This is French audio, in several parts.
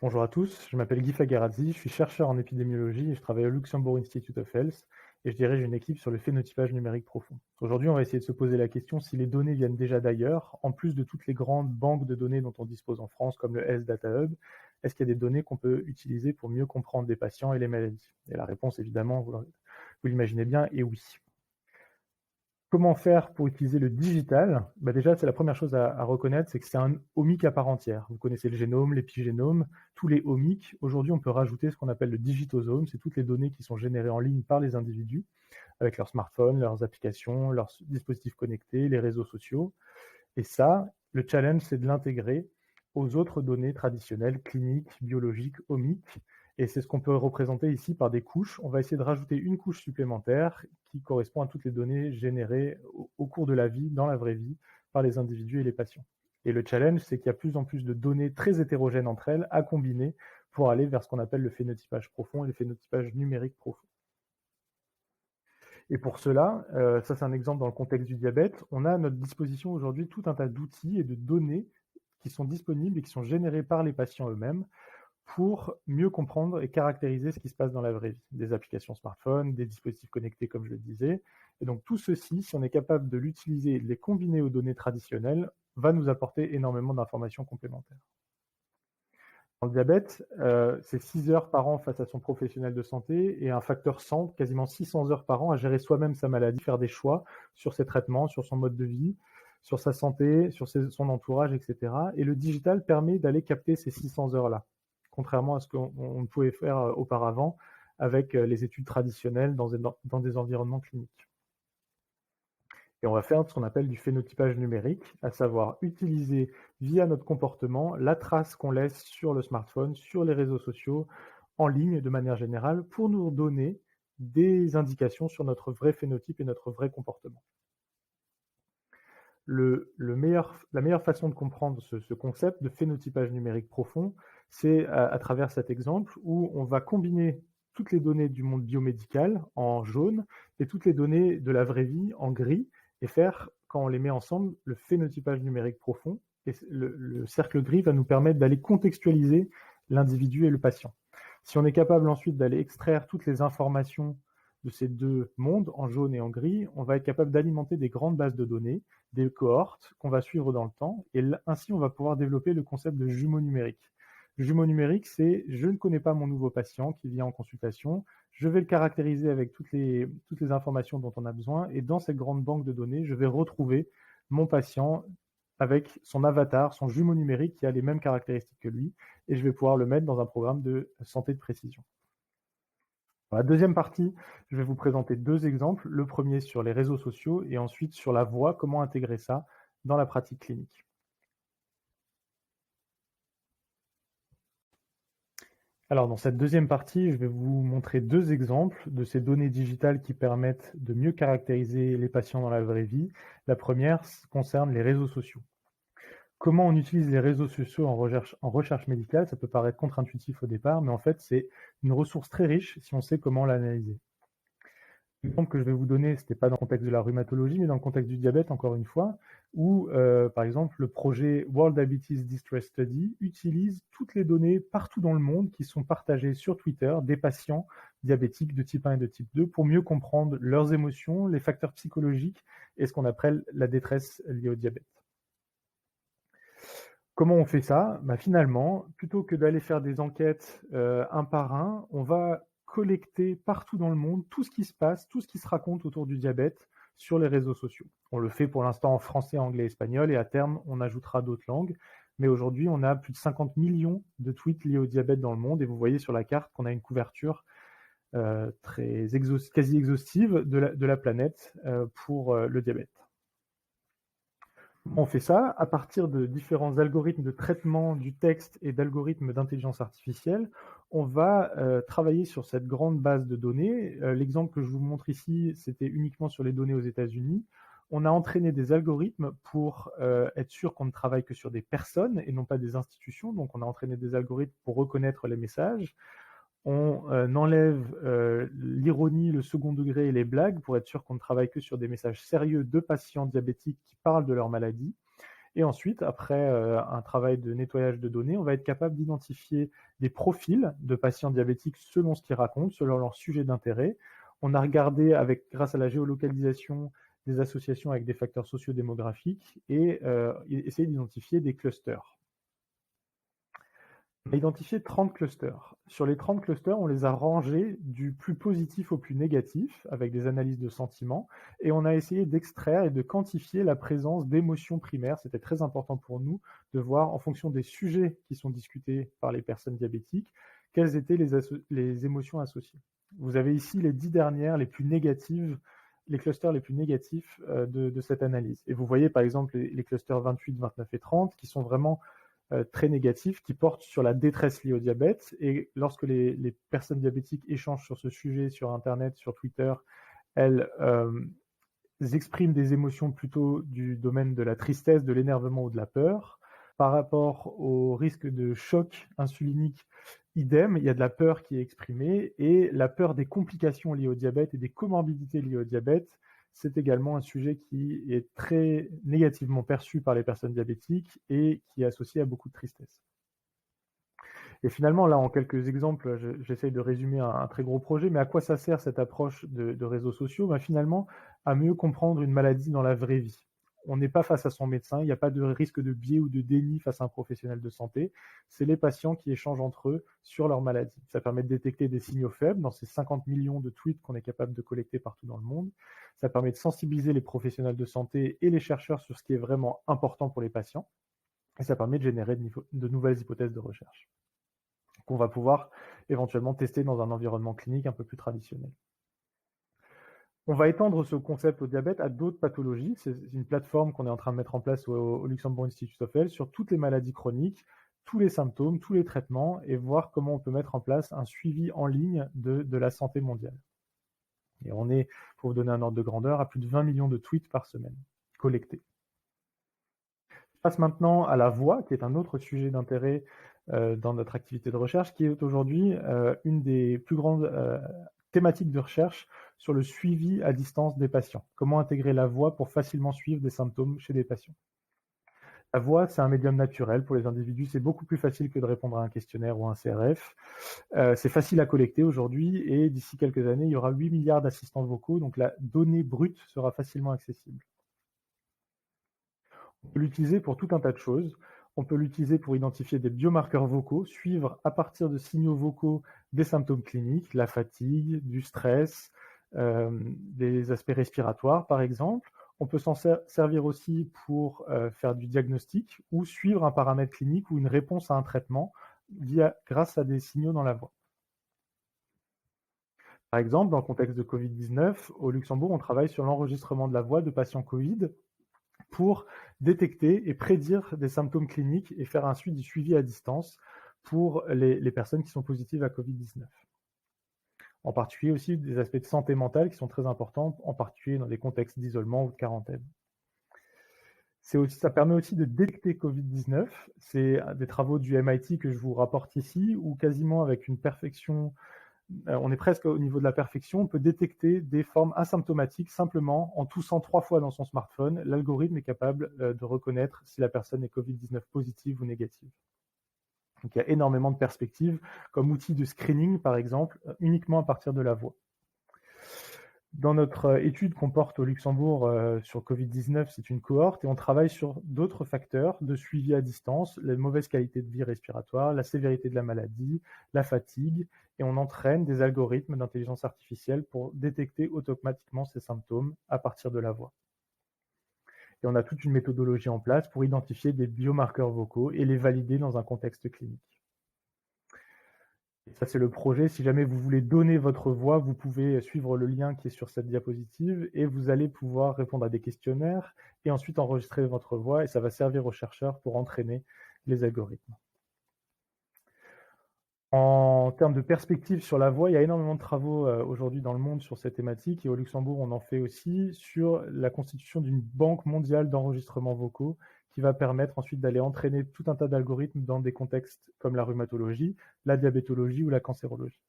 Bonjour à tous, je m'appelle Guy Fagarazzi, je suis chercheur en épidémiologie et je travaille au Luxembourg Institute of Health et je dirige une équipe sur le phénotypage numérique profond. Aujourd'hui, on va essayer de se poser la question si les données viennent déjà d'ailleurs, en plus de toutes les grandes banques de données dont on dispose en France, comme le Health Data Hub, est-ce qu'il y a des données qu'on peut utiliser pour mieux comprendre les patients et les maladies? Et la réponse, évidemment, vous l'imaginez bien, est oui. Comment faire pour utiliser le digital? Déjà, c'est la première chose à reconnaître, c'est que c'est un omic à part entière. Vous connaissez le génome, l'épigénome, tous les omics. Aujourd'hui, on peut rajouter ce qu'on appelle le digitosome, c'est toutes les données qui sont générées en ligne par les individus, avec leurs smartphones, leurs applications, leurs dispositifs connectés, les réseaux sociaux. Et ça, le challenge, c'est de l'intégrer aux autres données traditionnelles, cliniques, biologiques, omiques. Et c'est ce qu'on peut représenter ici par des couches. On va essayer de rajouter une couche supplémentaire qui correspond à toutes les données générées au cours de la vie, dans la vraie vie, par les individus et les patients. Et le challenge, c'est qu'il y a plus en plus de données très hétérogènes entre elles à combiner pour aller vers ce qu'on appelle le phénotypage profond et le phénotypage numérique profond. Et pour cela, ça c'est un exemple dans le contexte du diabète, on a à notre disposition aujourd'hui tout un tas d'outils et de données qui sont disponibles et qui sont générées par les patients eux-mêmes pour mieux comprendre et caractériser ce qui se passe dans la vraie vie. Des applications smartphones, des dispositifs connectés comme je le disais. Et donc tout ceci, si on est capable de l'utiliser et de les combiner aux données traditionnelles, va nous apporter énormément d'informations complémentaires. Dans le diabète, c'est 6 heures par an face à son professionnel de santé et un facteur 100, quasiment 600 heures par an à gérer soi-même sa maladie, faire des choix sur ses traitements, sur son mode de vie, sur sa santé, sur son entourage, etc. Et le digital permet d'aller capter ces 600 heures-là, contrairement à ce qu'on pouvait faire auparavant avec les études traditionnelles dans des environnements cliniques. Et on va faire ce qu'on appelle du phénotypage numérique, à savoir utiliser via notre comportement la trace qu'on laisse sur le smartphone, sur les réseaux sociaux, en ligne de manière générale, pour nous donner des indications sur notre vrai phénotype et notre vrai comportement. La meilleure façon de comprendre ce concept de phénotypage numérique profond, c'est à travers cet exemple où on va combiner toutes les données du monde biomédical en jaune et toutes les données de la vraie vie en gris et faire, quand on les met ensemble, le phénotypage numérique profond. Et le cercle gris va nous permettre d'aller contextualiser l'individu et le patient. Si on est capable ensuite d'aller extraire toutes les informations de ces deux mondes, en jaune et en gris, on va être capable d'alimenter des grandes bases de données, des cohortes qu'on va suivre dans le temps, et ainsi on va pouvoir développer le concept de jumeau numérique. Le jumeau numérique, c'est je ne connais pas mon nouveau patient qui vient en consultation, je vais le caractériser avec toutes les informations dont on a besoin, et dans cette grande banque de données, je vais retrouver mon patient avec son avatar, son jumeau numérique qui a les mêmes caractéristiques que lui, et je vais pouvoir le mettre dans un programme de santé de précision. Dans la deuxième partie, je vais vous présenter deux exemples. Le premier sur les réseaux sociaux et ensuite sur la voix, comment intégrer ça dans la pratique clinique. Alors dans cette deuxième partie, je vais vous montrer deux exemples de ces données digitales qui permettent de mieux caractériser les patients dans la vraie vie. La première concerne les réseaux sociaux. Comment on utilise les réseaux sociaux en recherche médicale? Ça peut paraître contre-intuitif au départ, mais en fait c'est une ressource très riche si on sait comment l'analyser. L'exemple que je vais vous donner, ce n'était pas dans le contexte de la rhumatologie, mais dans le contexte du diabète, encore une fois, où, par exemple, le projet World Diabetes Distress Study utilise toutes les données partout dans le monde qui sont partagées sur Twitter des patients diabétiques de type 1 et de type 2 pour mieux comprendre leurs émotions, les facteurs psychologiques et ce qu'on appelle la détresse liée au diabète. Comment on fait ça? Finalement, plutôt que d'aller faire des enquêtes un par un, on va collecter partout dans le monde tout ce qui se passe, tout ce qui se raconte autour du diabète sur les réseaux sociaux. On le fait pour l'instant en français, anglais, espagnol, et à terme, on ajoutera d'autres langues. Mais aujourd'hui, on a plus de 50 millions de tweets liés au diabète dans le monde, et vous voyez sur la carte qu'on a une couverture quasi exhaustive de la planète pour le diabète. On fait ça à partir de différents algorithmes de traitement du texte et d'algorithmes d'intelligence artificielle. On va travailler sur cette grande base de données. L'exemple que je vous montre ici, c'était uniquement sur les données aux États-Unis. On a entraîné des algorithmes pour être sûr qu'on ne travaille que sur des personnes et non pas des institutions. Donc on a entraîné des algorithmes pour reconnaître les messages. On enlève l'ironie, le second degré et les blagues pour être sûr qu'on ne travaille que sur des messages sérieux de patients diabétiques qui parlent de leur maladie. Et ensuite, après un travail de nettoyage de données, on va être capable d'identifier des profils de patients diabétiques selon ce qu'ils racontent, selon leur sujet d'intérêt. On a regardé grâce à la géolocalisation des associations avec des facteurs sociodémographiques et essayé d'identifier des clusters. On a identifié 30 clusters. Sur les 30 clusters, on les a rangés du plus positif au plus négatif, avec des analyses de sentiments, et on a essayé d'extraire et de quantifier la présence d'émotions primaires. C'était très important pour nous de voir, en fonction des sujets qui sont discutés par les personnes diabétiques, quelles étaient les émotions associées. Vous avez ici les 10 dernières, les plus négatives, les clusters les plus négatifs de cette analyse. Et vous voyez par exemple les clusters 28, 29 et 30 qui sont vraiment très négatifs, qui portent sur la détresse liée au diabète. Et lorsque les personnes diabétiques échangent sur ce sujet sur Internet, sur Twitter, elles expriment des émotions plutôt du domaine de la tristesse, de l'énervement ou de la peur. Par rapport au risque de choc insulinique, idem, il y a de la peur qui est exprimée, et la peur des complications liées au diabète et des comorbidités liées au diabète, c'est également un sujet qui est très négativement perçu par les personnes diabétiques et qui est associé à beaucoup de tristesse. Et finalement, là, en quelques exemples, j'essaye de résumer un très gros projet, mais à quoi ça sert cette approche de réseaux sociaux? Finalement, à mieux comprendre une maladie dans la vraie vie. On n'est pas face à son médecin, il n'y a pas de risque de biais ou de déni face à un professionnel de santé. C'est les patients qui échangent entre eux sur leur maladie. Ça permet de détecter des signaux faibles dans ces 50 millions de tweets qu'on est capable de collecter partout dans le monde. Ça permet de sensibiliser les professionnels de santé et les chercheurs sur ce qui est vraiment important pour les patients. Et ça permet de générer de nouvelles hypothèses de recherche qu'on va pouvoir éventuellement tester dans un environnement clinique un peu plus traditionnel. On va étendre ce concept au diabète à d'autres pathologies. C'est une plateforme qu'on est en train de mettre en place au Luxembourg Institute of Health sur toutes les maladies chroniques, tous les symptômes, tous les traitements, et voir comment on peut mettre en place un suivi en ligne de la santé mondiale. Et on est, pour vous donner un ordre de grandeur, à plus de 20 millions de tweets par semaine collectés. Je passe maintenant à la voix, qui est un autre sujet d'intérêt dans notre activité de recherche, qui est aujourd'hui une des plus grandes thématiques de recherche sur le suivi à distance des patients. Comment intégrer la voix pour facilement suivre des symptômes chez des patients. La voix, c'est un médium naturel pour les individus. C'est beaucoup plus facile que de répondre à un questionnaire ou un CRF. C'est facile à collecter aujourd'hui et d'ici quelques années, il y aura 8 milliards d'assistants vocaux, donc la donnée brute sera facilement accessible. On peut l'utiliser pour tout un tas de choses. On peut l'utiliser pour identifier des biomarqueurs vocaux, suivre à partir de signaux vocaux des symptômes cliniques, la fatigue, du stress, des aspects respiratoires par exemple. On peut s'en servir aussi pour faire du diagnostic ou suivre un paramètre clinique ou une réponse à un traitement grâce à des signaux dans la voix. Par exemple, dans le contexte de Covid-19, au Luxembourg, on travaille sur l'enregistrement de la voix de patients Covid pour détecter et prédire des symptômes cliniques et faire un suivi à distance pour les personnes qui sont positives à Covid-19. En particulier aussi des aspects de santé mentale qui sont très importants, en particulier dans des contextes d'isolement ou de quarantaine. Ça permet aussi de détecter Covid-19. C'est des travaux du MIT que je vous rapporte ici, où quasiment avec une perfection, on est presque au niveau de la perfection, on peut détecter des formes asymptomatiques simplement en toussant 3 fois dans son smartphone. L'algorithme est capable de reconnaître si la personne est Covid-19 positive ou négative. Donc il y a énormément de perspectives comme outil de screening, par exemple, uniquement à partir de la voix. Dans notre étude qu'on porte au Luxembourg sur Covid-19, c'est une cohorte et on travaille sur d'autres facteurs de suivi à distance, la mauvaise qualité de vie respiratoire, la sévérité de la maladie, la fatigue, et on entraîne des algorithmes d'intelligence artificielle pour détecter automatiquement ces symptômes à partir de la voix. Et on a toute une méthodologie en place pour identifier des biomarqueurs vocaux et les valider dans un contexte clinique. Et ça, c'est le projet. Si jamais vous voulez donner votre voix, vous pouvez suivre le lien qui est sur cette diapositive et vous allez pouvoir répondre à des questionnaires et ensuite enregistrer votre voix et ça va servir aux chercheurs pour entraîner les algorithmes. En termes de perspective sur la voix, il y a énormément de travaux aujourd'hui dans le monde sur cette thématique et au Luxembourg, on en fait aussi sur la constitution d'une banque mondiale d'enregistrements vocaux qui va permettre ensuite d'aller entraîner tout un tas d'algorithmes dans des contextes comme la rhumatologie, la diabétologie ou la cancérologie.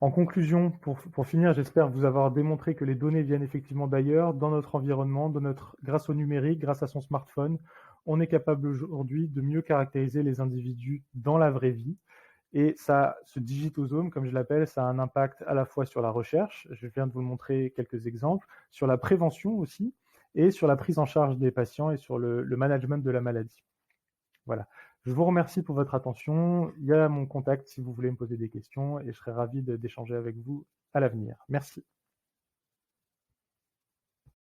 En conclusion, pour finir, j'espère vous avoir démontré que les données viennent effectivement d'ailleurs, dans notre environnement, grâce au numérique, grâce à son smartphone. On est capable aujourd'hui de mieux caractériser les individus dans la vraie vie. Et ça, ce digitosome, comme je l'appelle, ça a un impact à la fois sur la recherche, je viens de vous montrer quelques exemples, sur la prévention aussi, et sur la prise en charge des patients et sur le management de la maladie. Voilà. Je vous remercie pour votre attention. Il y a mon contact si vous voulez me poser des questions et je serai ravi d'échanger avec vous à l'avenir. Merci.